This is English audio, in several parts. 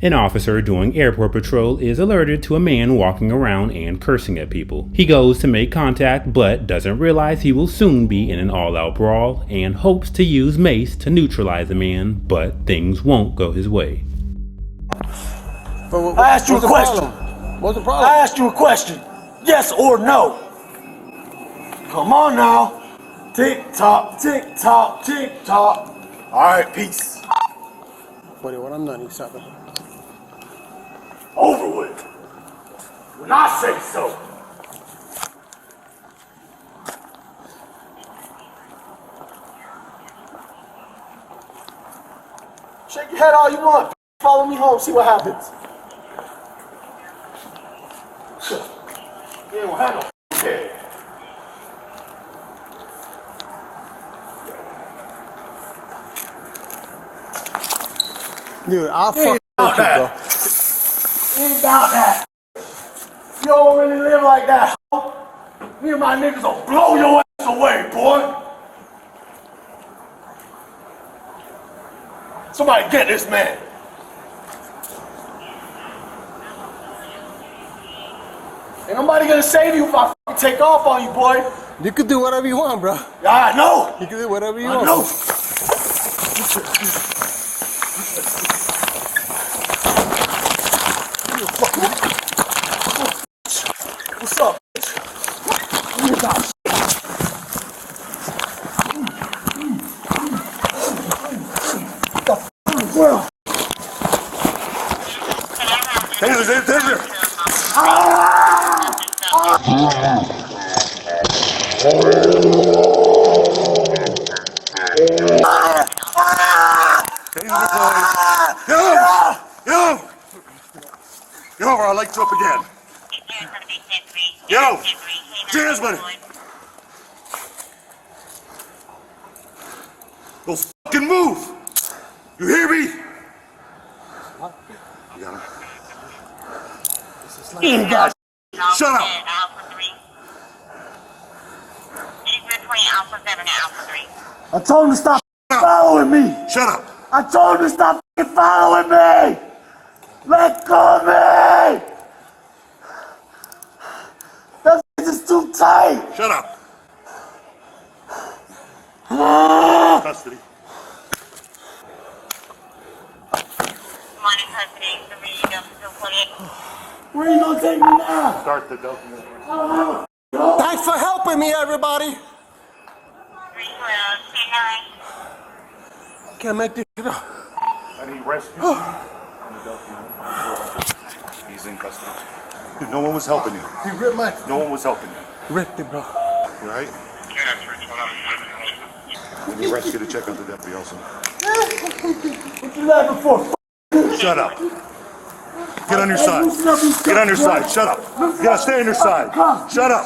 An officer doing airport patrol is alerted to a man walking around and cursing at people. He goes to make contact but doesn't realize he will soon be in an all-out brawl and hopes to use Mace to neutralize the man, but things won't go his way. I asked you a question. What's the problem? I asked you a question. Yes or no? Come on now. Tick tock, tick tock, tick tock. All right, peace. Buddy, when I'm done, you stop it. Over with. When I say so. Shake your head all you want. Follow me home, see what happens. You don't have no head. Dude, I'll fuck with you, bro. Ain't about that. You don't really live like that, huh? Me and my niggas will blow your ass away, boy. Somebody get this man. Ain't nobody gonna save you if I fucking take off on you, boy. You can do whatever you want, bro. Yeah, I know. You can do whatever you I want. know. What's up, bitch? Taser. Get over, I'll light you up again. Yo! Jasmine! Go fucking move! You hear me? You got Shut up! I told him to stop following me! Shut up! I told him to stop following me! Let go of me! That is too tight! Shut up! Custody. Where are you gonna take me now? Start the document. Thanks for helping me, everybody. Can't make this shit up. And he rescued you on the document. He's in custody. No one was helping you. He ripped my... No one was helping you. Ripped it, bro. You right? And he rescued a check on the deputy also. What you laughing for? Shut up. Get on your side. Get on your side. Shut up. You gotta stay on your side. Shut up.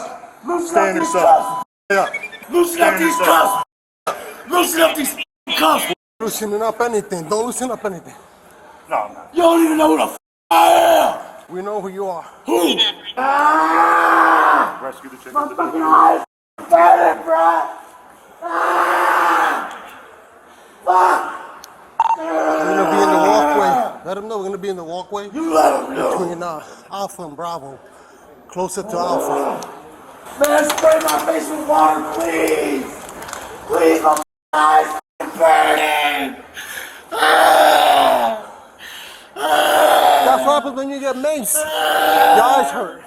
Stay on your side. Stay up. Loosen up these cuffs. Loosen up these cuffs. Loosening up anything. Don't loosen up anything. No, I'm not. You don't even know who the f I am. We know who you are. Who? Rescue the check My on the fucking deputy. eyes burning, bro. Fuck. We're gonna be in the walkway. Let them know we're gonna be in the walkway. You let him know. Between Alpha and Bravo. Closer to Alpha. Man, spray my face with water, please. Please, my eyes burning. That's what happens when you get Mace. Your eyes hurt.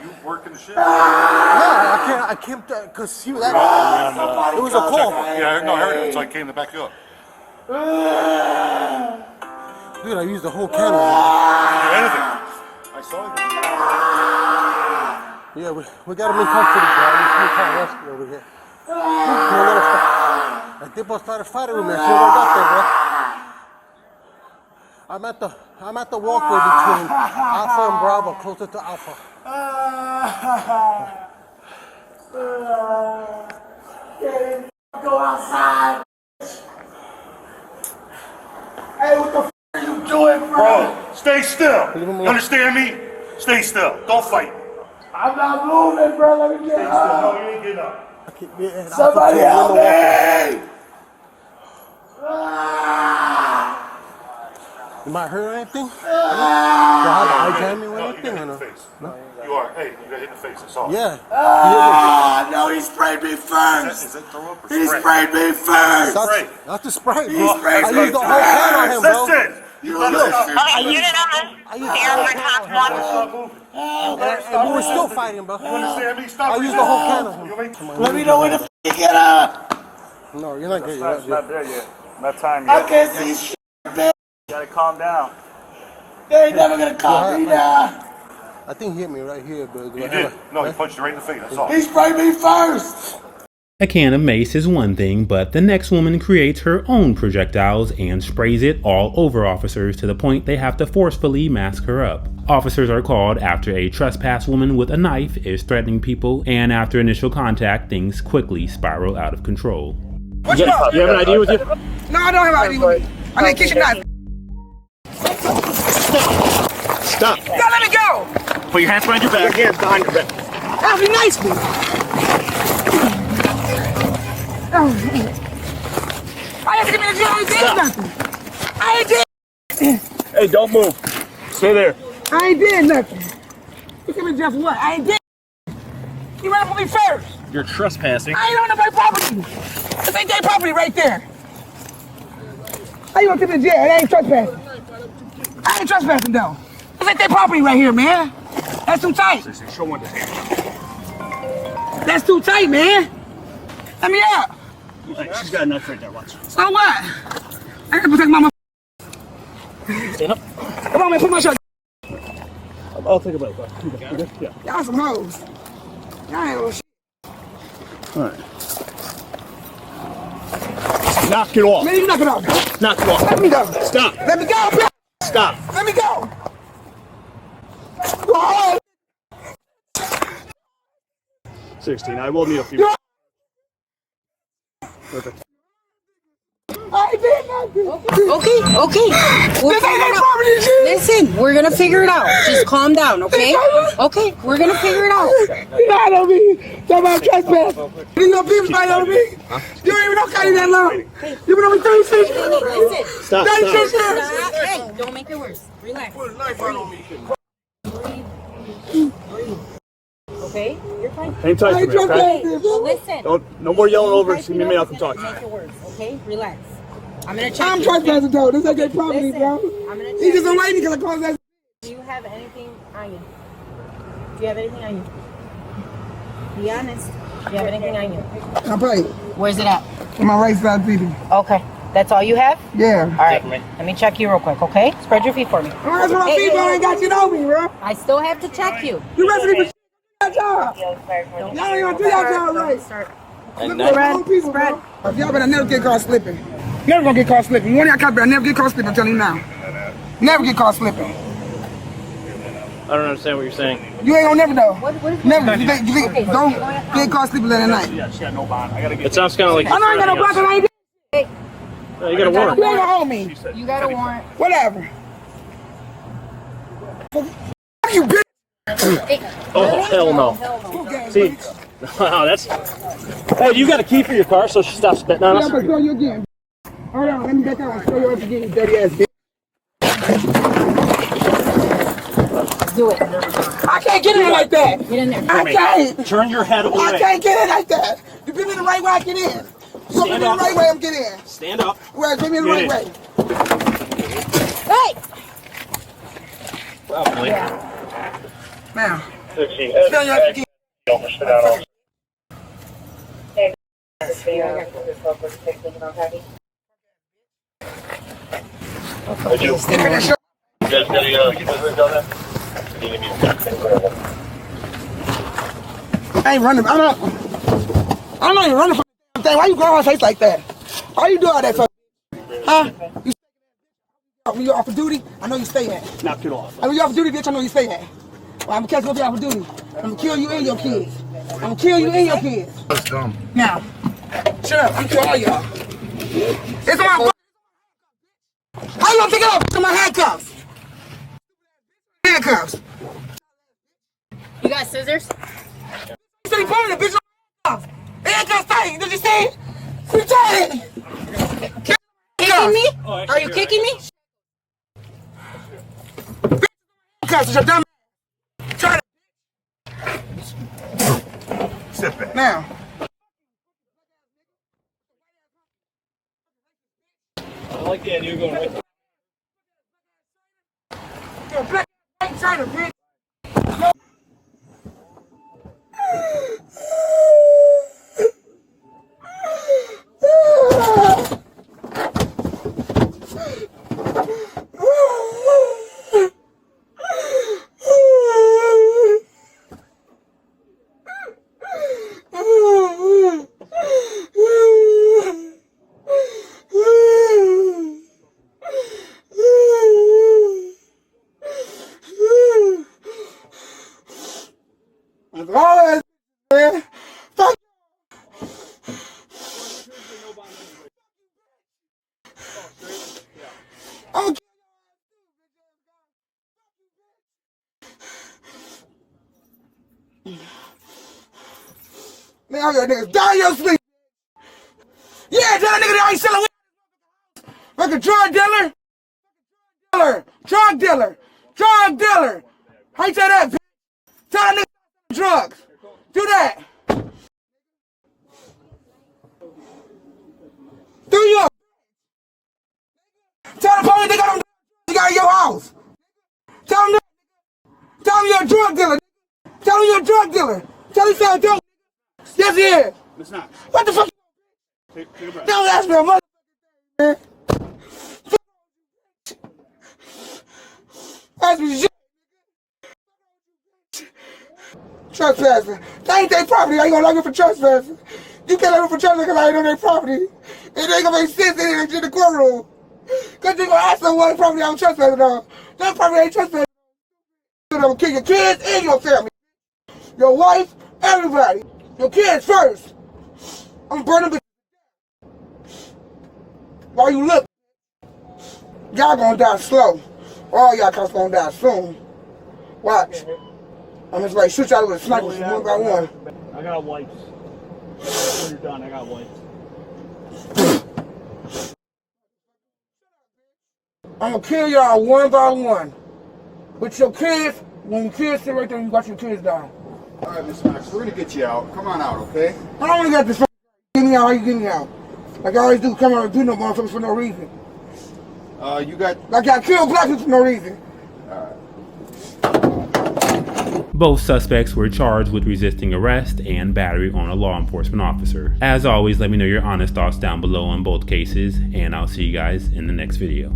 You working the shit? No, I can't, because he was at it was a call. Yeah, no, I heard it, so I came to back you up. Dude, I used the whole camera. Anything. I saw you. Yeah, we got him in custody, bro. We can't rescue over here. That people started fighting with me as soon as I got there, bro. I'm at the walkway between Alpha and Bravo, closer to Alpha. Go outside. Hey, what the f are you doing, bro? Bro, stay still. Leave him alone. You understand me? Stay still. Don't fight. I I'm not moving, bro. Let me get up. No, you ain't getting up. Somebody help me! Ah! You might hurt or anything? Do Ah! I have to eye jam you or No, you anything got or hit in no? the face. You are. Hey, you got hit in the face. That's all. Yeah. Ah! No, he sprayed me Is first. that throw up or He spray? sprayed me first. That's the spray, He bro. sprayed I me used the whole can on him, bro. Listen. You let us stop. I used the whole can on him. Stop moving. And we were still fighting, bro. You understand me? Stop. I used the whole can on him. Let me know when to get up. No, you're not getting It's up. not there yet. Not time I yet. can't see shit, man. You gotta calm down. They ain't never gonna calm me down. I think he hit me right here, but You did. No, he punched you right in the face. That's all. He sprayed me first. A can of mace is one thing, but the next woman creates her own projectiles and sprays it all over officers to the point they have to forcefully mask her up. Officers are called after a trespass woman with a knife is threatening people, and after initial contact, things quickly spiral out of control. You have an ID with you? No, I don't have an ID with me. I need a kitchen knife. Stop. No, let me go. Put your hands behind your back. Your hands behind your back. That would be nice, please. I have to give me a job. I ain't did nothing. I ain't did. Hey, don't move. Stay there. I ain't did nothing. You give me just what? I ain't did. You ran up on me first. You're trespassing. I ain't on nobody's property. This ain't their property right there. How you gonna take me to jail? That ain't trespassing. I ain't trespassing though. This ain't their property right here, man. That's too tight. Show one this hand. That's too tight, man. Let me out. Hey, she's got a knife right there. Watch. So what? I gotta protect my Stand up. Come on, man, put my shirt. I'll take a break. Yeah. Y'all some hoes. Y'all ain't little shit. All right. Knock it off. Man, you knock it off. Knock it off. Let me go. Stop. Let me go, bro. Stop. Let me go. Go on. 16. I will need a few. Perfect. I did nothing. Okay. We'll This figure ain't it their out. property, shit. Listen, we're gonna figure it out. Just calm down, okay? Okay, we're gonna figure it out. You lied on me. Talk about trespass. You know people lied on me. You don't even know Cuddy that long. You been over 36 years. Listen, Stop. 36 years. hey, don't make it worse. Relax. Okay? You're fine. Hang tight I to ain't me, okay? trespassing, bro. Listen. Don't, no more yelling over. Type See it me, up, man. I'll come talk to Make you. it worse, okay? Relax. I'm gonna check I'm you, okay? trespassing though. This ain't their property, Listen, bro. I'm gonna He check just don't you. like me because I caused that. Do you have anything on you? Do you have anything on you? Be honest. Do you have anything on you? I paid. Where's it at? On my right side, people. Okay. That's all you have? Yeah. All right. Let me check you real quick, okay? Spread your feet for me. I'm asking my people. I ain't got you on me, bro. I still have to check you. You arrested me for that job. Y'all ain't gonna do y'all job right. Start. Look at my own people, bro. Y'all better never get caught slipping. Never gonna get caught slipping. One of y'all cops better never get caught slipping, I'm telling you now. Never get caught slipping. I don't understand what you're saying. You ain't gonna never know. What is Never. You think, don't get caught sleeping late at night. Yeah, she got no bond. I gotta get. It sounds kind of like. I know I ain't got no block and I ain't You got a warrant. You ain't gonna hold me. You got a warrant. Whatever. Fuck you, bitch. Oh, hell no. See, wow, that's. Hey, you got a key for your car, so she stops spitting on I'm us. gonna throw you again. Hold on, let me back out and throw you up again, you dirty ass bitch. Do it. I can't get in like that. Get in there. I can't. Turn your head I away. can't get in like that. You put me the right way, I get in. You put me the right way, I'm get in. Stand up. Well, put me the right way. Hey! Probably. Now, 16. tell you how to get. I ain't running. I'm not even running from the thing. Why you growing my face like that? Why you do all that for? Huh? You when you off of duty, I know you stay at. Knock it off. When you off of duty, bitch, I know you stay at. Well, I'm gonna catch you up off of duty. I'm gonna kill you and your kids. I'm gonna kill you and your kids. That's dumb. Now, shut up. I'm killing all y'all. It's on my. How you gonna take it off? It's on my handcuffs. Handcuffs. You got scissors? You said he pointed the bitch off. Handcuffs tight. Did you see it? You tight. Kicking me? Are you kicking me? Handcuffs, your dumb ass. Try to. Sit back. Now. I like the idea of going right there. You're a black white China, bitch. That's all that man. Fuck. I'm gonna man, all y'all niggas die your sleep. Yeah, tell that nigga that I ain't selling weed. Like a drug dealer. Drug dealer. How you tell that, bitch? Tell that nigga drugs. Do that. Do you? Tell the police they got them you got in your house. Tell them you're a drug dealer. Tell them you're a drug dealer. Tell them you're a drug. Yes, he is. It's not. What the fuck? Take a breath. Don't ask me a mother, man. Ask me shit. Trespassing. That ain't their property. How you gonna lock me for trespassing? You can't lock me for trespassing because I ain't on their property. It ain't gonna make sense in the courtroom. Because they gonna ask them what property I'm trespassing on. That property ain't trespassing. I'm gonna kill your kids and your family. Your wife, everybody. Your kids first. I'm burning the while you look. Y'all gonna die slow. All y'all cops gonna die soon. Watch. I'm just like shoot y'all with a sniper one by one. I got wipes. When you're done, I got wipes. I'm gonna kill y'all one by one. With your kids, when your kids sit right there, you got your kids down. All right, Miss Max, we're gonna get you out. Come on out, okay? I don't wanna get this get me out, how you get me out? Like I always do, come out and do no motherfuckers for no reason. You got. Like I kill black people for no reason. Both suspects were charged with resisting arrest and battery on a law enforcement officer. As always, let me know your honest thoughts down below on both cases, and I'll see you guys in the next video.